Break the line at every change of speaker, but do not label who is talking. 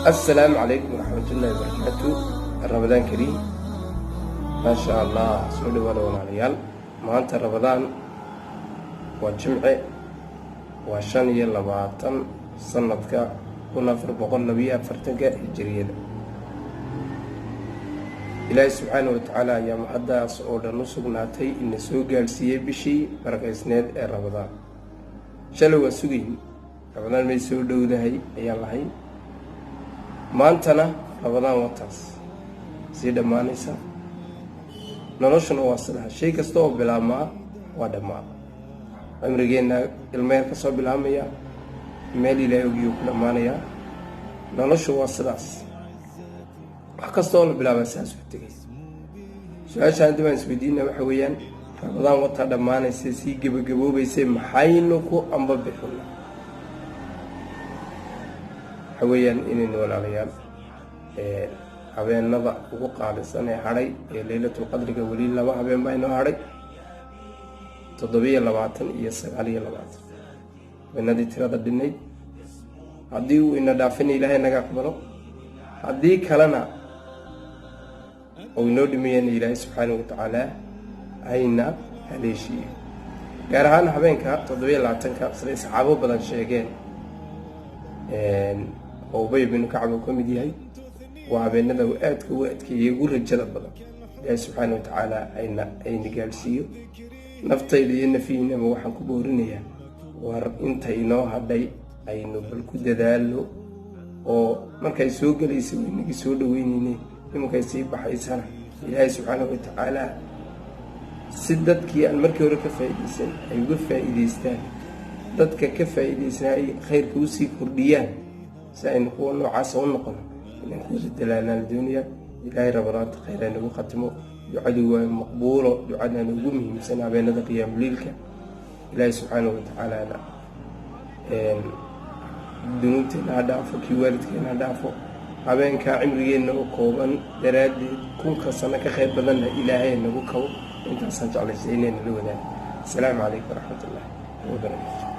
السلام عليكم ورحمة الله وبركاته. رمضان كريم ما شاء الله. سولي ولا ريال ما أنت رمضان والجمعة وشان يلا بعطن سنتك كنا في بقول نبي فرتنك الجريدة إلهي سبحانه وتعالى يا محدا صعود النصب ناتي إن سوق السيء بشي بركة سناد رمضان شلو السوقين رمضان ما يسوي ده هي يلا هي maantana Ramadaan wataas si dhamaanaysa noloshuna waa sidaa shay kasta oo bilaabmaa waa dhamaa cimrigeena ilmeer ka soo bilaabmaya meel Ilaahay ugu dhamaanaya noloshu waa sidaas wax kasta oo la bilaabo saas u tagay su'aasha dibaan isweydiina waxa weeyaan Ramadaan wata dhamaanaysa si gabagaboobaysay maxaynu ku amba bixinaa حويان إن ولاغيان حويان نضع وقع للسنة حري ليلة القدر قولي لما حويان باينو حري تضبية لبعتن يسر علي لبعتن ونادي تراد الدنيا عديو إن دافن إلهي نقا قبرو عدي كلنا ونود ميان إلهي سبحانه وتعالى أين هليشي قارهان حوينك تضبية لبعتنك سري صحابو بدن شيئين وبي بن كعب وكمديهي وعبيننا وقتك يقول رجال بدن الله سبحانه وتعالى أين جالسيو نفتي لينا فينا موحن كبورنيا وار انت إنه هدي أين بالكود دالو ومركا يسوق لي يسوي إنك يسود وينيني لما كيسيب بحيسنا الله سبحانه وتعالى سدتك المركا وركا فايديسن أيوه فايديستان dadka ka faa'iideysanay khayrka u sii kordhiyaan saan kuwa noocaas oo noqon inaan ku dadaalnaa dunyada ilaahay rabbaana khayran ugu qatimo ducadu waa maqbuulo ducadana ugu muhiimsan habeenada qiyaam leelka ilaahay subhanahu wa ta'ala dunuubteena dhaafo ki waalidkeena dhaafo habeenka cimrigeena oo kooban daraaddeed kunka sano ka khayr badan ilaahay nagu kaw intaas aan jeclaysiinayna la wadaan. Assalaamu alaykum wa rahmatullahi wa barakatuh.